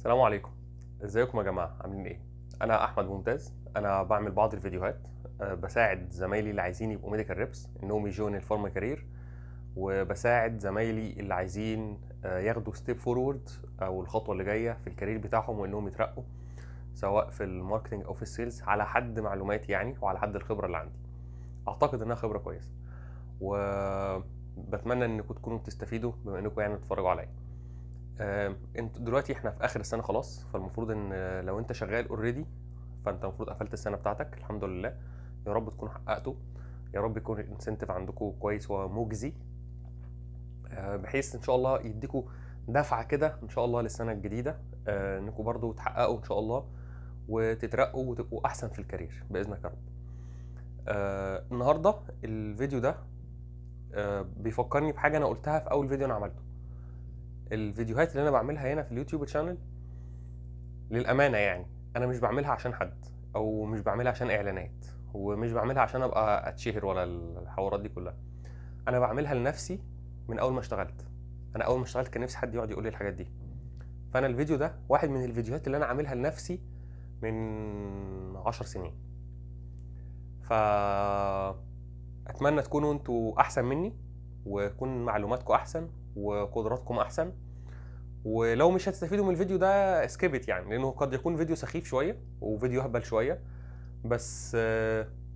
السلام عليكم. ازيكم يا جماعه؟ عاملين ايه؟ انا احمد ممتاز. انا بعمل بعض الفيديوهات، بساعد زمايلي اللي عايزين يبقوا ميديكال ريبس انهم يجون الفارما كارير، وبساعد زمايلي اللي عايزين ياخدوا ستيب فورورد او الخطوه اللي جايه في الكارير بتاعهم وانهم يترقوا سواء في الماركتنج او في السيلز على حد معلوماتي يعني وعلى حد الخبره اللي عندي. اعتقد انها خبره كويسه وبتمنى انكم تكونوا بتستفيدوا بما انكم يعني بتتفرجوا عليا. انت دلوقتي احنا في اخر السنه خلاص، فالمفروض ان لو انت شغال اوريدي فانت المفروض قفلت السنه بتاعتك الحمد لله. يا رب تكونوا حققته، يا رب يكون الانسنتيف عندكم كويس ومجزي، بحيث ان شاء الله يديكوا دفعه كده ان شاء الله للسنه الجديده، انكم برضو تحققوا ان شاء الله وتترقوا وتبقوا احسن في الكارير باذنك يا رب. النهارده الفيديو ده بيفكرني بحاجه انا قلتها في اول فيديو انا عملته. الفيديوهات اللي انا بعملها هنا في اليوتيوب شانل للامانه يعني انا مش بعملها عشان حد، او مش بعملها عشان اعلانات، ومش بعملها عشان ابقى اتشهر ولا الحوارات دي كلها. انا بعملها لنفسي. من اول ما اشتغلت، انا اول ما اشتغلت كان نفسي حد يقعد يقول لي الحاجات دي. فانا الفيديو ده واحد من الفيديوهات اللي انا عاملها لنفسي من 10 سنين. ف اتمنى تكونوا انتوا احسن مني، ويكون معلوماتكم احسن وقدراتكم احسن. ولو مش هتستفيدوا من الفيديو ده اسكيبت يعني، لانه قد يكون فيديو سخيف شويه وفيديو هبل شويه، بس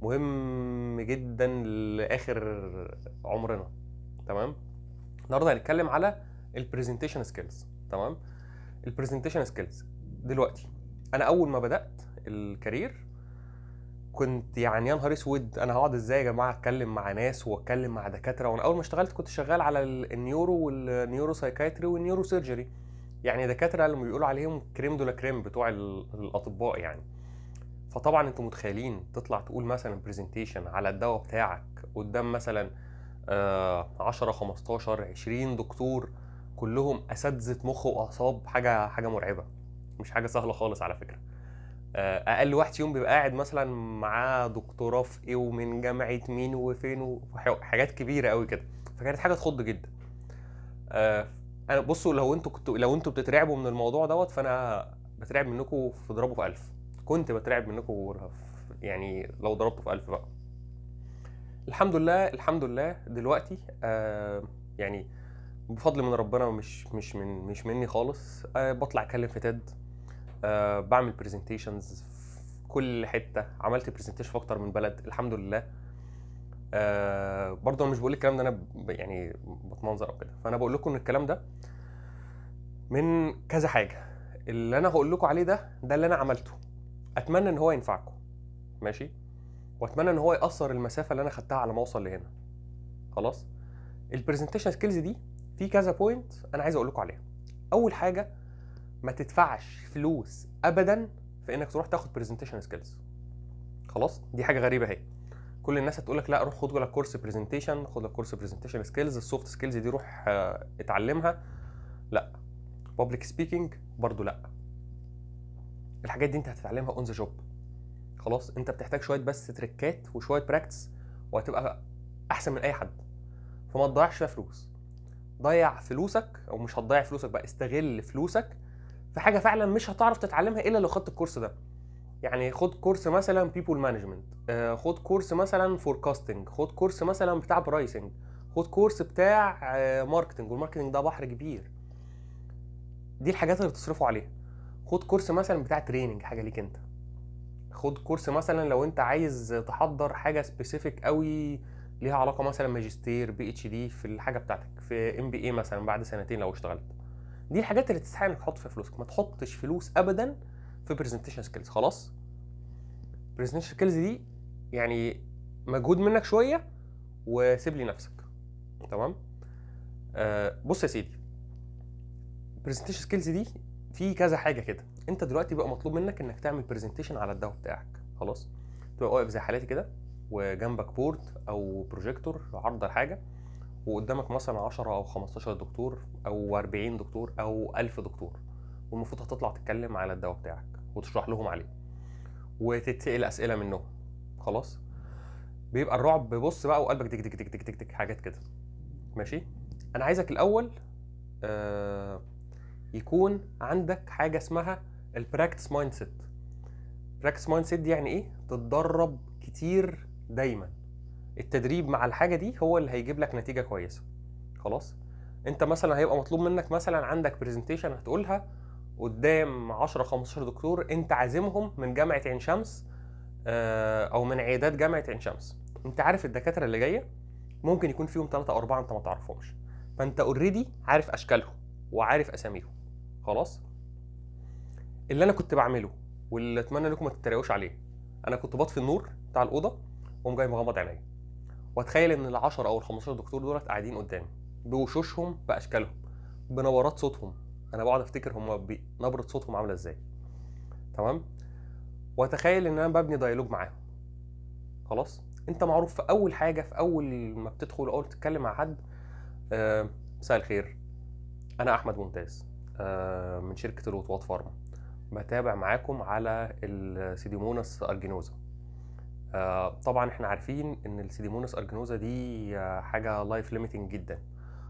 مهم جدا لاخر عمرنا. تمام. النهارده هنتكلم على البرزنتيشن سكيلز. تمام. البرزنتيشن سكيلز دلوقتي، انا اول ما بدات الكارير كنت يعني يا نهار اسود، انا هقعد ازاي يا جماعه اتكلم مع ناس واتكلم مع دكاتره؟ وانا اول ما اشتغلت كنت شغال على النيورو والنيورو سايكايتري والنيورو سيرجري، يعني دكاتره اللي بيقولوا عليهم كريم دولا كريم بتوع الاطباء يعني. فطبعا انتوا متخيلين تطلع تقول مثلا برزنتيشن على الدواء بتاعك قدام مثلا 10 15 20 دكتور كلهم اساتذه مخ واعصاب، حاجه مرعبه، مش حاجه سهله خالص على فكره. اقل واحد فيهم بيبقى قاعد مثلا معاه دكتوراه في ايه ومن جامعه مين وفين وحاجات كبيره قوي كده، فكانت حاجه تخض جدا. آه، انا بصوا، لو انتوا بتترعبوا من الموضوع دوت، فانا بترعب منكم في ضربه في 1000. كنت بترعب منكم يعني لو ضربته في 1000 بقى. الحمد لله الحمد لله دلوقتي يعني بفضل من ربنا، مش مني خالص. بطلع اتكلم في تيد، بعمل برزنتيشنز في كل حته، عملت برزنتيشن في اكتر من بلد الحمد لله. برضه انا مش بقول الكلام ده انا يعني بتمنظر او كده، فانا بقول لكم ان الكلام ده من كذا حاجه. اللي انا هقول لكم عليه ده اللي انا عملته، اتمنى ان هو ينفعكم. ماشي. واتمنى ان هو يقصر المسافه اللي انا خدتها على ما اوصل لهنا. خلاص. البرزنتيشن سكيلز دي في كذا بوينت انا عايز اقول لكم عليها. اول حاجه، ما تدفعش فلوس ابدا في انك تروح تاخد برزنتيشن سكيلز. خلاص، دي حاجه غريبه اهي. كل الناس هتقول لك لا روح خد لك كورس برزنتيشن، خد لك كورس برزنتيشن سكيلز، السوفت سكيلز دي روح اتعلمها. لا. بابليك سبيكينج برضو لا. الحاجات دي انت هتتعلمها اون ذا جوب. خلاص، انت بتحتاج شويه بس تريكات وشويه براكتس وهتبقى احسن من اي حد. فما تضيعش فيها فلوس. ضيع فلوسك، او مش هتضيع فلوسك بقى، استغل فلوسك في حاجه فعلا مش هتعرف تتعلمها الا لو خدت الكورس ده. يعني خد كورس مثلا بيبول مانجمنت، خد كورس مثلا فوركاستنج، خد كورس مثلا بتاع برايسنج، خد كورس بتاع ماركتنج، والماركتنج ده بحر كبير. دي الحاجات اللي تصرفوا عليها. خد كورس مثلا بتاع تريننج، حاجه ليك انت. خد كورس مثلا لو انت عايز تحضر حاجه سبيسيفيك قوي ليها علاقه مثلا ماجستير بي اتش دي في الحاجه بتاعتك، في ام بي اي مثلا بعد سنتين لو اشتغلت. دي الحاجات اللي تستحق انك تحط فيها فلوسك. ما تحطش فلوس ابدا في برزنتيشن سكيلز. خلاص. برزنتيشن سكيلز دي يعني مجهود منك شويه وسيب لي نفسك. تمام. بص يا سيدي، برزنتيشن سكيلز دي في كذا حاجه كده. انت دلوقتي بقى مطلوب منك انك تعمل برزنتيشن على الدواء بتاعك. خلاص. تبقى واقف زي حالاتي كده، وجنبك بورد او بروجيكتور عرض الحاجه، وقدامك مثلا 10 او 15 دكتور او 40 دكتور او 1000 دكتور، والمفروض هتطلع تتكلم على الدواء بتاعك وتشرح لهم عليه وتتسأل اسئله منهم. خلاص. بيبقى الرعب بص بقى، وقلبك دك دك دك دك دك دك حاجات كده. ماشي. انا عايزك الاول آه يكون عندك حاجه اسمها البراكتس مايند سيت. براكتس مايند سيت دي يعني ايه؟ تتدرب كتير دايما. التدريب مع الحاجه دي هو اللي هيجيب لك نتيجه كويسه. خلاص؟ انت مثلا هيبقى مطلوب منك مثلا عندك برزنتيشن هتقولها قدام 10 15 دكتور انت عازمهم من جامعه عين شمس، او من عيادات جامعه عين شمس. انت عارف الدكاتره اللي جايه ممكن يكون فيهم 3 أو 4 انت ما تعرفهمش، فانت اوريدي عارف اشكالهم وعارف اساميهم. خلاص؟ اللي انا كنت بعمله واللي اتمنى انكم ما تتريقوش عليه، انا كنت بطفي النور بتاع الاوضه واقوم جاي مغمض عينيا، واتخيل ان ال10 او ال15 دكتور دولت قاعدين قدامي بوشوشهم باشكالهم بنبرات صوتهم. انا بقعد افتكر هم نبره صوتهم عامله ازاي. تمام؟ واتخيل ان انا ببني ديالوج معاهم. خلاص؟ انت معروف في اول حاجه، في اول ما بتدخل اول تتكلم مع حد، مساء الخير، انا احمد ممتاز من شركه الوطواط فارما، بتابع معاكم على السيديموناس ارجينوزا. طبعا احنا عارفين ان السيديموناس ارجينوزا دي حاجه لايف ليميتنج جدا.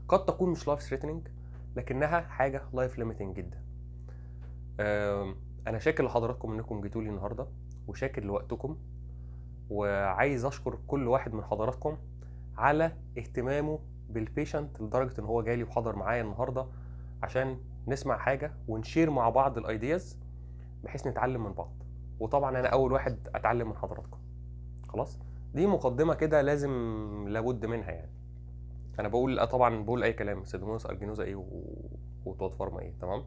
قد تكون مش لايف ثريتنينج لكنها حاجه لايف ليميتنج جدا. انا شاكر لحضراتكم انكم جيتوا لي النهارده، وشاكر لوقتكم، وعايز اشكر كل واحد من حضراتكم على اهتمامه بالبيشنت لدرجه ان هو جالي وحضر معايا النهارده عشان نسمع حاجه ونشير مع بعض الايدياز بحيث نتعلم من بعض. وطبعا انا اول واحد اتعلم من حضراتكم. خلاص؟ دي مقدمه كده لازم لابد منها يعني. انا بقول طبعا بقول اي كلام، سيدوموناس ارجينوزا ايه وتوت فارما ايه، تمام؟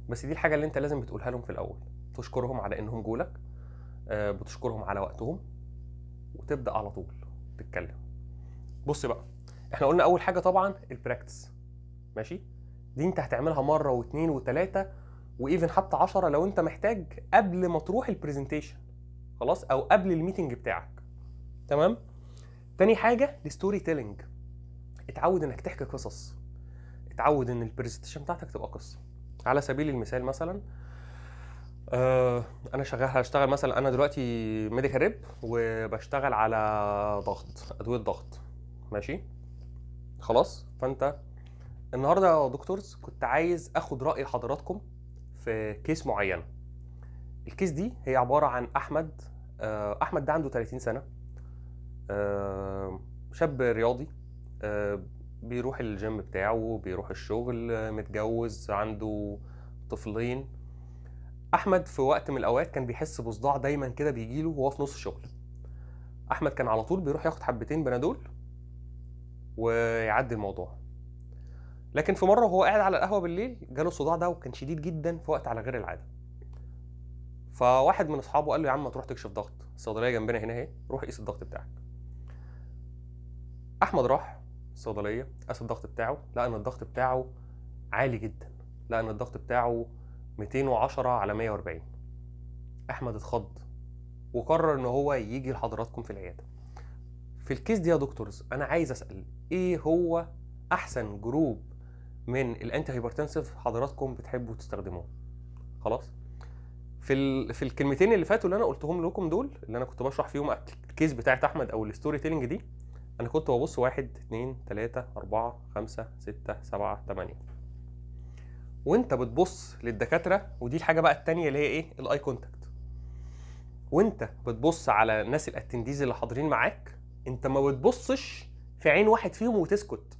بس دي الحاجه اللي انت لازم بتقولها لهم في الاول، تشكرهم على انهم جولك، بتشكرهم على وقتهم، وتبدا على طول تتكلم. بص بقى، احنا قلنا اول حاجه طبعا البراكتس، ماشي؟ دي انت هتعملها مره واثنين وثلاثه وايفن حتى 10 لو انت محتاج قبل ما تروح البرزنتيشن. خلاص؟ او قبل الميتنج بتاعك. تمام؟ تاني حاجه الستوري تيلينج. اتعود انك تحكي قصص، اتعود ان البرزنتيشن بتاعتك تبقى قصه. على سبيل المثال مثلا انا هشتغل مثلا، انا دلوقتي ميديكال ريب وبشتغل على ادويه ضغط، ماشي؟ خلاص؟ فانت النهارده يا دكتورز كنت عايز اخد راي حضراتكم في كيس معينه. الكيس دي هي عباره عن احمد. احمد ده عنده 30 سنه، شاب رياضي، بيروح الجيم بتاعه، بيروح الشغل، متجوز، عنده طفلين. احمد في وقت من الاوقات كان بيحس بصداع دايما كده بيجيله وهو في نص الشغل. احمد كان على طول بيروح ياخد حبتين بنادول ويعدي الموضوع. لكن في مره وهو قاعد على القهوه بالليل جاله الصداع ده وكان شديد جدا في وقت على غير العاده. فواحد من اصحابه قال له يا عم ما تروح تكشف ضغط، الصيدليه جنبنا هنا اهي، روح قيس الضغط بتاعك. احمد راح الصيدليه قاس الضغط بتاعه، لقى ان الضغط بتاعه عالي جدا، لقى ان الضغط بتاعه 210 على 140. احمد اتخض وقرر ان هو يجي لحضراتكم في العياده. في الكيس دي يا دكتورز انا عايز اسال ايه هو احسن جروب من الانتي هايبرتنسيف حضراتكم بتحبوا تستخدموه؟ خلاص؟ في الكلمتين اللي فاتوا اللي انا قلتهم لكم دول، اللي انا كنت بشرح فيهم الكيس بتاعت احمد او الستوري تيلينج دي، انا كنت ببص 1 2 3 4 5 6 7 8. وانت بتبص للدكاتره، ودي الحاجه بقى الثانيه اللي هي ايه؟ الاي كونتاكت. وانت بتبص على الناس الاتنديز اللي حاضرين معاك، انت ما بتبصش في عين واحد فيهم وتسكت.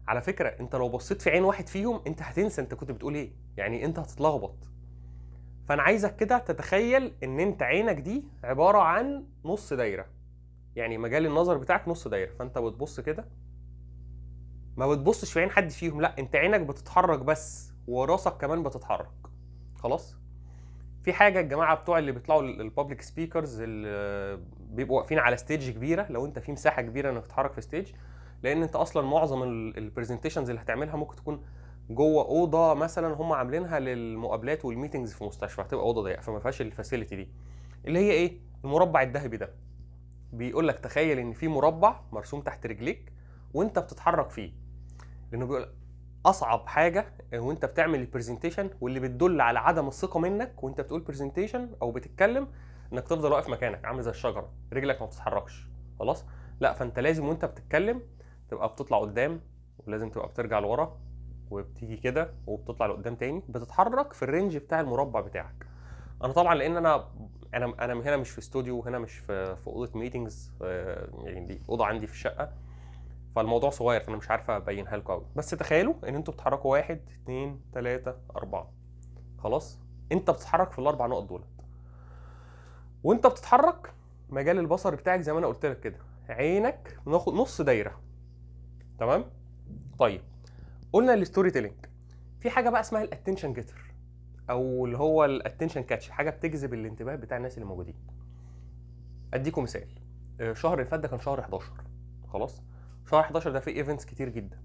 على فكره انت لو بصيت في عين واحد فيهم انت هتنسى انت كنت بتقول ايه، يعني انت هتتلخبط. فانا عايزك كده تتخيل ان انت عينك دي عباره عن نص دايره، يعني مجال النظر بتاعك نص دايره، فانت بتبص كده ما بتبصش في عين حد فيهم، لا انت عينك بتتحرك بس وراسك كمان بتتحرك. خلاص؟ في حاجه الجماعه بتوع اللي بيطلعوا البابليك سبيكرز اللي بيبقوا واقفين على ستيج كبيره، لو انت في مساحه كبيره انك تتحرك في ستيج، لان انت اصلا معظم البرزنتيشنز اللي هتعملها ممكن تكون جوه اوضه مثلا هم عاملينها للمقابلات والميتنجز في مستشفى، هتبقى اوضه ضيقه فما فيهاش الفاسيلتي دي اللي هي ايه؟ المربع الذهبي ده. بيقول لك تخيل ان في مربع مرسوم تحت رجليك وانت بتتحرك فيه، لانه بيقول اصعب حاجه وانت بتعمل البرزنتيشن واللي بتدل على عدم الثقه منك وانت بتقول برزنتيشن او بتتكلم، انك تفضل واقف مكانك عامل زي الشجره رجلك ما بتتحركش. خلاص؟ لا، فانت لازم وانت بتتكلم تبقى بتطلع قدام ولازم تبقى بترجع لورا وبتيجي كده وبتطلع لقدام تاني، بتتحرك في الرينج بتاع المربع بتاعك. انا طبعا لان انا هنا مش في استوديو، وهنا مش في اوضه ميتنجز، يعني دي اوضه عندي في الشقه، فالموضوع صغير، فانا مش عارفه ابينها لكم قوي. بس تخيلوا ان انتوا بتتحركوا 1 2 3 4. خلاص، انت بتتحرك في الاربع نقط دولت. وانت بتتحرك مجال البصر بتاعك زي ما انا قلت لك كده، عينك ناخد نص دايره. تمام. طيب، قلنا الستوري تيلينج، في حاجه بقى اسمها الاتنشن جيتر، او اللي هو الاتنشن كاتش، حاجه بتجذب الانتباه بتاع الناس اللي موجودين. اديكم مثال، الشهر اللي فات ده كان شهر 11. خلاص، شهر 11 ده فيه ايفنتس كتير جدا.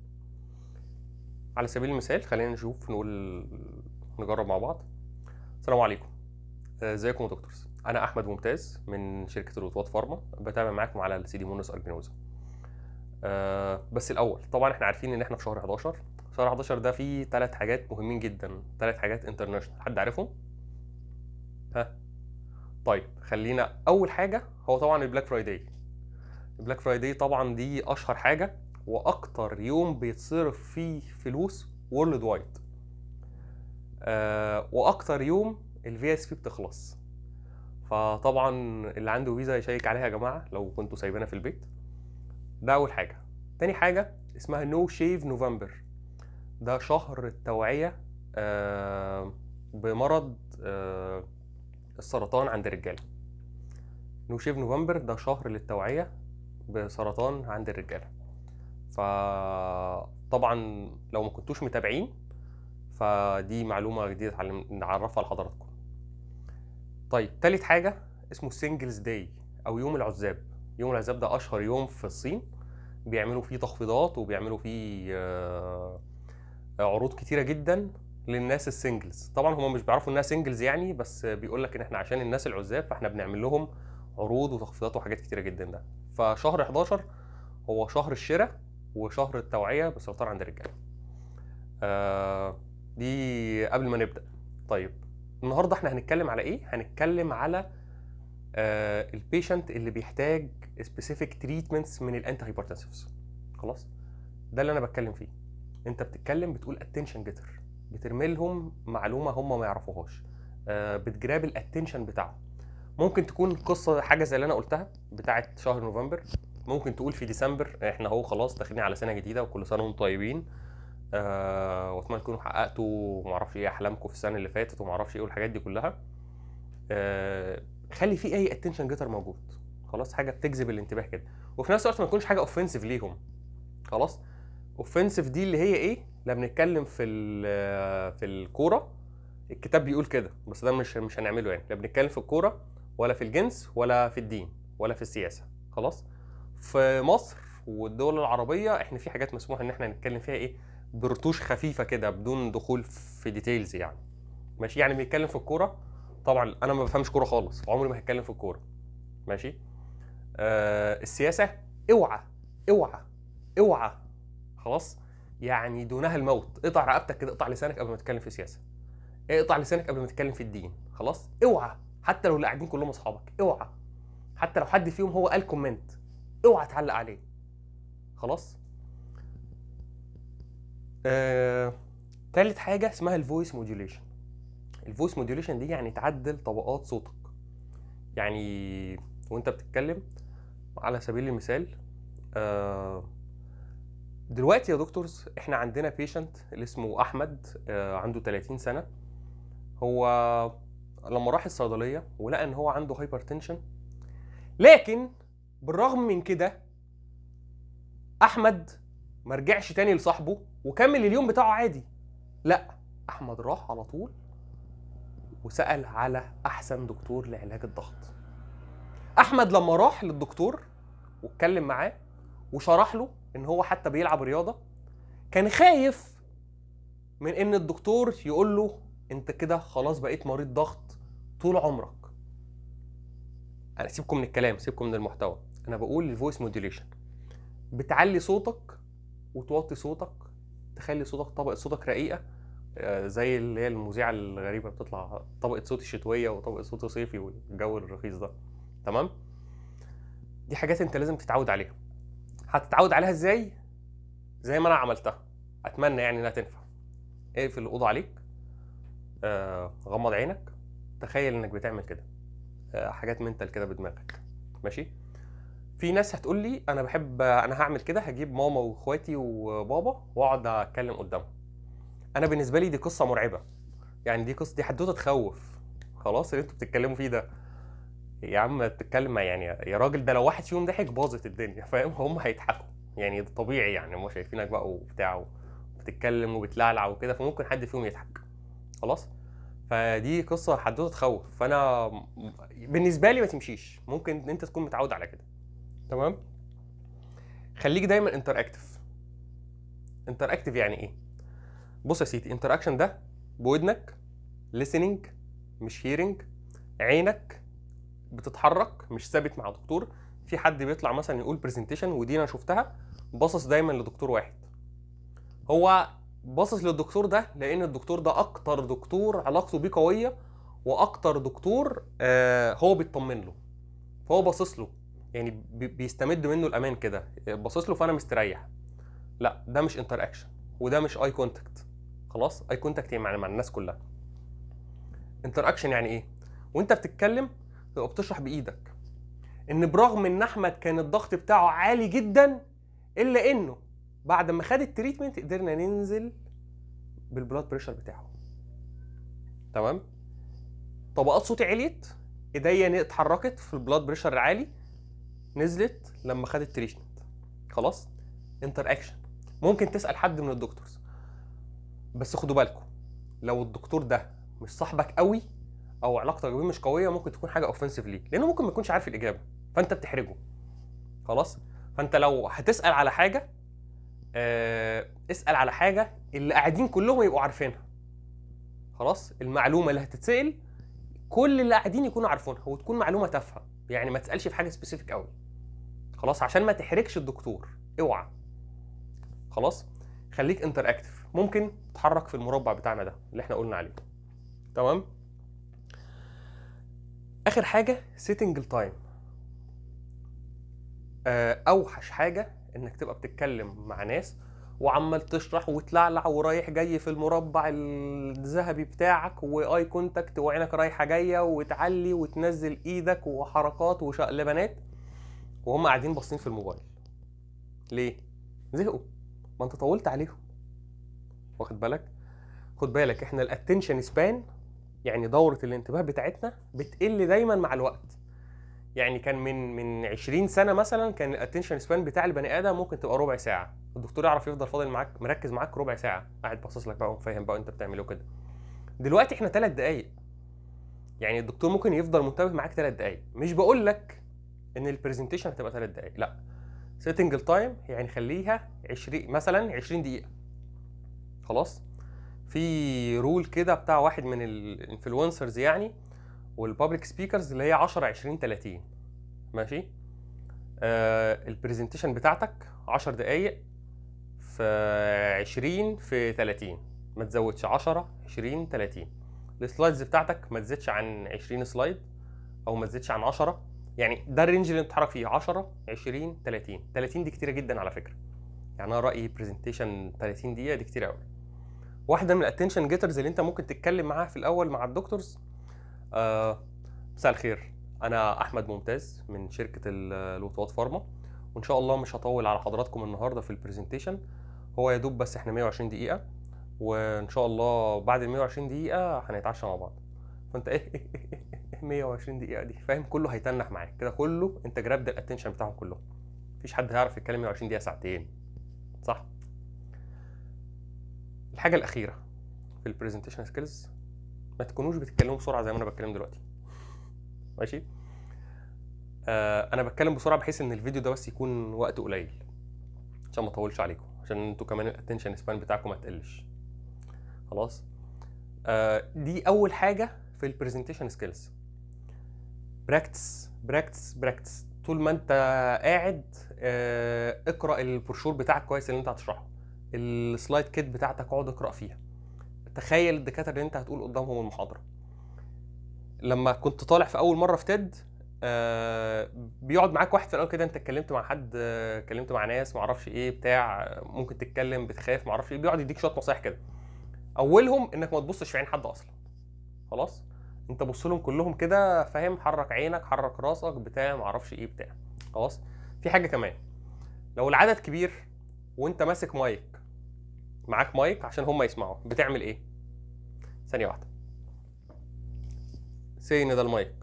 على سبيل المثال خلينا نجرب مع بعض. السلام عليكم، ازيكم يا دكتورز؟ انا احمد ممتاز من شركه الوطواط فارما، بتابع معاكم على السيديمونس ارجينوزا. بس الاول طبعا احنا عارفين ان احنا في شهر 11. شهر 11 ده فيه 3 حاجات مهمين جدا، 3 حاجات انترناشونال، حد عارفهم؟ ها؟ طيب خلينا اول حاجه هو طبعا البلاك فرايداي. البلاك فرايداي طبعا دي اشهر حاجه واكتر يوم بيتصرف فيه فلوس وورلد وايد، واكتر يوم الفي اس بي بتخلص. فطبعا اللي عنده فيزا يشيك عليها يا جماعه لو كنتوا سايبينها في البيت. ده اول حاجه. تاني حاجه اسمها نو شيف نوفمبر، ده شهر التوعيه بمرض السرطان عند الرجاله. نو شيف نوفمبر ده شهر للتوعيه بسرطان عند الرجاله. فطبعا لو ما كنتوش متابعين فدي معلومه جديده نعرفها لحضراتكم. طيب، تالت حاجه اسمه سينجلز داي او يوم العزاب. يوم العزاب ده اشهر يوم في الصين، بيعملوا فيه تخفيضات وبيعملوا فيه عروض كتيره جدا للناس السنجلز. طبعا هم مش بيعرفوا انها سنجلز يعني، بس بيقول لك ان احنا عشان الناس العزاب فاحنا بنعمل لهم عروض وتخفيضات وحاجات كتيره جدا. ده فشهر 11 هو شهر الشراء وشهر التوعيه بالسرطان عند الرجاله. دي قبل ما نبدا. طيب، النهارده احنا هنتكلم على ايه؟ هنتكلم على البيشنت اللي بيحتاج سبيسيفيك تريتمنتس من الانتي هايبرتنسفز. خلاص، ده اللي انا بتكلم فيه. انت بتتكلم بتقول اتنشن جيتر، بترمي لهم معلومه هم ما يعرفوهاش، بتجراب الاتنشن بتاعهم. ممكن تكون قصه حاجه زي اللي انا قلتها بتاعه شهر نوفمبر، ممكن تقول في ديسمبر احنا اهو خلاص داخلين على سنه جديده وكل سنه وانتم طيبين، واتمنى تكونوا حققتوا ما اعرفش ايه احلامكم في السنه اللي فاتت وما اعرفش ايه والحاجات دي كلها. خلي في اي اتنشن جيتر موجود، خلاص، حاجه بتجذب الانتباه كده، وفي نفس الوقت ما تكونش حاجه اوفنسيف ليهم. خلاص، اوفنسيف دي اللي هي ايه؟ لما بنتكلم في الكوره الكتاب بيقول كده، بس ده مش هنعمله يعني. لا بنتكلم في الكوره ولا في الجنس ولا في الدين ولا في السياسه. خلاص، في مصر والدول العربيه احنا في حاجات مسموح ان احنا نتكلم فيها ايه، برتوش خفيفه كده بدون دخول في ديتيلز يعني. ماشي، يعني بنتكلم في الكوره، طبعا انا ما بفهمش كوره خالص، عمري ما هتكلم في الكوره. ماشي. السياسه اوعى اوعى اوعى، خلاص، يعني دونها الموت. اقطع رقبتك كده، اقطع لسانك قبل ما تتكلم في سياسه، اقطع لسانك قبل ما تتكلم في الدين. خلاص، اوعى، حتى لو اللي قاعدين كلهم اصحابك اوعى، حتى لو حد فيهم هو قال كومنت اوعى تعلق عليه. خلاص. تالت حاجه اسمها الفويس موديوليشن. الفويس موديوليشن دي يعني تعدل طبقات صوتك. يعني وانت بتتكلم على سبيل المثال، دلوقتي يا دكتورز احنا عندنا بيشنت اللي اسمه احمد، عنده 30 سنه. هو لما راح الصيدليه ولقى ان هو عنده هايبرتنشن، لكن بالرغم من كده احمد ما رجعش تاني لصاحبه وكمل اليوم بتاعه عادي. لا، احمد راح على طول وسأل على احسن دكتور لعلاج الضغط. احمد لما راح للدكتور واتكلم معاه وشرح له ان هو حتى بيلعب رياضه، كان خايف من ان الدكتور يقول له انت كده خلاص بقيت مريض ضغط طول عمرك. انا سيبكم من الكلام، سيبكم من المحتوى، انا بقول الفويس موديوليشن، بتعلي صوتك وتوطي صوتك، تخلي صوتك طبقه صوتك رقيقه، زي اللي هي المذيعه الغريبه بتطلع طبقه صوت الشتويه وطبقه صوت صيفي والجو الرخيص ده. تمام. دي حاجات انت لازم تتعود عليها. هتتعود عليها ازاي؟ زي ما انا عملتها، اتمنى يعني انها تنفع. اقفل الاوضه عليك، غمض عينك، تخيل انك بتعمل كده، حاجات منتال كده بدماغك. ماشي. في ناس هتقول لي انا بحب، انا هعمل كده، هجيب ماما واخواتي وبابا واقعد اتكلم قدامهم. انا بالنسبه لي دي قصه مرعبه، يعني دي قصه، دي حدوته تخوف. خلاص اللي انتوا بتتكلموا فيه ده، يا عم بتتكلم يعني يا راجل، ده لو واحد فيهم ضحك باظت الدنيا، فاهم؟ هم هيضحكوا يعني، ده طبيعي يعني، هم شايفينك بقى وبتاع وبتتكلم وبتلعلع وكده، فممكن حد فيهم يضحك. خلاص. فدي قصه حدوته تخوف، فانا بالنسبه لي ما تمشيش، ممكن انت تكون متعود على كده. تمام. خليك دايما انتراكتيف. انتراكتيف يعني ايه؟ بص يا سيدي، انتراكشن ده بودنك، listening مش hearing، عينك بتتحرك مش ثابت مع دكتور. في حد بيطلع مثلا يقول برزنتيشن، ودي انا شفتها، باصص دايما لدكتور واحد. هو باصص للدكتور ده لان الدكتور ده اكتر دكتور علاقته بيه قويه، واكتر دكتور هو بيطمن له، فهو باصص له، يعني بيستمد منه الامان كده، باصص له فانا مستريح. لا ده مش انتر اكشن، وده مش اي كونتاكت. خلاص، اي كونتاكت يعني مع الناس كلها. انتر اكشن يعني ايه؟ وانت بتتكلم تبقى بتشرح بايدك ان برغم ان احمد كان الضغط بتاعه عالي جدا، الا انه بعد ما خد التريتمنت قدرنا ننزل بالبلاد بريشر بتاعه. تمام. طبقات صوتي عليت، ايديا اتحركت في البلاد بريشر العالي، نزلت لما خد التريتمنت. خلاص. انتر اكشن. ممكن تسال حد من الدكتورز، بس خدوا بالكم، لو الدكتور ده مش صاحبك قوي او علاقتك بيه مش قويه، ممكن تكون حاجه اوفنسيف ليك، لانه ممكن ما يكونش عارف الاجابه، فانت بتحرجه. خلاص. فانت لو هتسال على حاجه، اسال على حاجه اللي قاعدين كلهم يبقوا عارفينها. خلاص. المعلومه اللي هتتسال كل اللي قاعدين يكونوا عارفينها، وتكون معلومه تافهه، يعني ما تسالش في حاجه سبيسيفيك قوي. خلاص، عشان ما تحرجش الدكتور. اوعى. خلاص. خليك انتر اكتف، ممكن تتحرك في المربع بتاعنا ده اللي احنا قلنا عليه. تمام. اخر حاجه سيتنج التايم. اوحش حاجه انك تبقى بتتكلم مع ناس وعمال تشرح وتلعلع ورايح جاي في المربع الذهبي بتاعك، واي كونتاكت، وعينك رايحه جايه، وتعلي وتنزل ايدك وحركات وشقلبانات، وهم قاعدين باصين في الموبايل. ليه؟ زهقوا، ما انت طولت عليهم. واخد بالك؟ خد بالك احنا الاتنشن سبان، يعني دوره الانتباه بتاعتنا بتقل دايما مع الوقت. يعني كان من 20 سنه مثلا كان الاتنشن سبان بتاع البني ادم ممكن تبقى ربع ساعه، الدكتور يعرف يفضل فاضل معاك مركز معاك ربع ساعه، قاعد باصص لك بقى وفاهم بقى انت بتعمل ايه كده. دلوقتي احنا 3 دقائق، يعني الدكتور ممكن يفضل منتبه معاك 3 دقائق. مش بقول لك ان البرزنتيشن هتبقى 3 دقائق، لا. سيتنج التايم يعني خليها 20 مثلا 20 دقيقه. خلاص. في رول كده بتاع واحد من الانفلونسرز يعني والبابليك سبيكرز، اللي هي 10 20 30. ماشي. البرزنتيشن بتاعتك 10 دقايق في 20 في 30، ما تزودش. 10 20 30. السلايدز بتاعتك ما تزيدش عن 20 سلايد، او ما تزيدش عن 10. يعني ده الرينج اللي انت بتتحرك فيه، 10 20 30. 30 دي كتيره جدا على فكره، يعني انا رايي برزنتيشن 30 دقيقه دي كتير قوي. واحده من الاتنشن جيترز اللي انت ممكن تتكلم معاها في الاول مع الدكتورز، مساء الخير، انا احمد ممتاز من شركه الوطواط فارما، وان شاء الله مش هطول على حضراتكم النهارده في البرزنتيشن، هو يا دوب بس احنا 120 دقيقه، وان شاء الله بعد ال 120 دقيقه هنتعشى مع بعض. فانت ايه 120 دقيقه دي، فاهم؟ كله هيتنح معاك كده، كله انت جربت الاتنشن بتاعهم كلهم، مفيش حد هيعرف يتكلم 120 دقيقه ساعتين، صح؟ الحاجه الاخيره في البرزنتيشن سكيلز، ما تكونوش بتتكلموا بسرعه زي ما انا بتكلم دلوقتي. ماشي. انا بتكلم بسرعه بحيث ان الفيديو ده بس يكون وقت قليل، عشان ما اطولش عليكم، عشان انتوا كمان الاتنشن سبان بتاعكم ما تقلش. خلاص. دي اول حاجه في البرزنتيشن سكيلز. براكتس براكتس براكتس، طول ما انت قاعد اقرا البروشور بتاعك كويس اللي انت هتشرحه، السلايد كيت بتاعتك اقعد اقرا فيها، تخيل الدكاتره اللي انت هتقول قدامهم المحاضره. لما كنت طالع في اول مره في تيد، بيقعد معاك واحد في الاول كده، انت اتكلمت مع حد، اتكلمت مع ناس ما اعرفش ايه بتاع، ممكن تتكلم بتخاف ما اعرفش ايه، بيقعد يديك شويه نصايح كده. اولهم انك ما تبصش في عين حد اصلا. خلاص، انت بص لهم كلهم كده، فاهم؟ حرك عينك، حرك راسك، بتاع معرفش ايه بتاع. خلاص. في حاجه كمان، لو العدد كبير وانت ماسك مايك، معاك مايك عشان هم يسمعوا، بتعمل ايه؟ ثانيه واحده. سي ان ده المايك،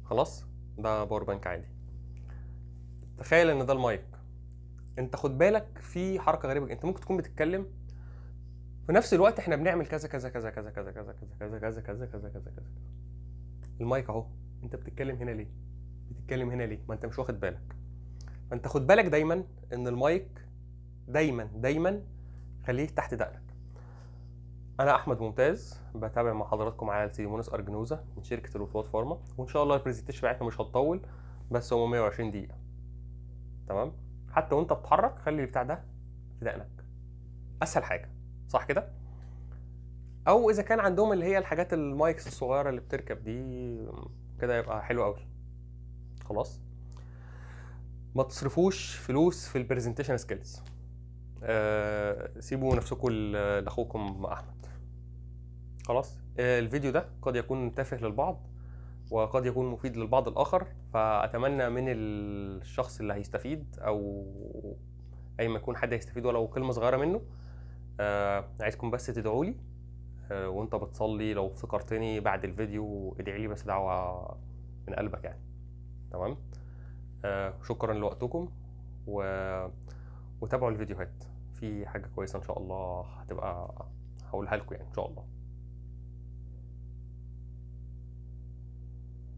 خلاص، ده باور بانك عادي. تخيل ان ده المايك. انت خد بالك في حركه غريبه، انت ممكن تكون بتتكلم في نفس الوقت احنا بنعمل كذا كذا كذا كذا كذا كذا كذا كذا كذا كذا كذا كذا. المايك اهو، انت بتتكلم هنا ليه؟ بتتكلم هنا ليه؟ ما انت مش واخد بالك. فانت خد بالك دايما ان المايك دايما دايما خليه تحت دقنك. انا احمد ممتاز، بتابع مع حضراتكم على سيمونس ارجنوزا من شركه الوفوات فارما، وان شاء الله البرزنتيشن بتاعتنا مش هتطول، بس هم 120 دقيقه. تمام؟ حتى وانت بتتحرك خلي البتاع ده في دقنك، اسهل حاجه، صح كده؟ او اذا كان عندهم اللي هي الحاجات المايكس الصغيره اللي بتركب دي، كده يبقى حلو قوي. خلاص. ما تصرفوش فلوس في البرزنتيشن سكيلز. سيبوا نفسكم لاخوكم احمد. خلاص. الفيديو ده قد يكون تافه للبعض وقد يكون مفيد للبعض الاخر، فاتمنى من الشخص اللي هيستفيد او اي ما يكون حد هيستفيد ولو كلمه صغيره منه، عايزكم بس تدعوا لي، وانت بتصلي لو افتكرتني بعد الفيديو ادعي لي بس دعوه من قلبك يعني. تمام. شكرا لوقتكم وتابعوا الفيديوهات، في حاجه كويسه ان شاء الله هتبقى هقولها لكم يعني ان شاء الله.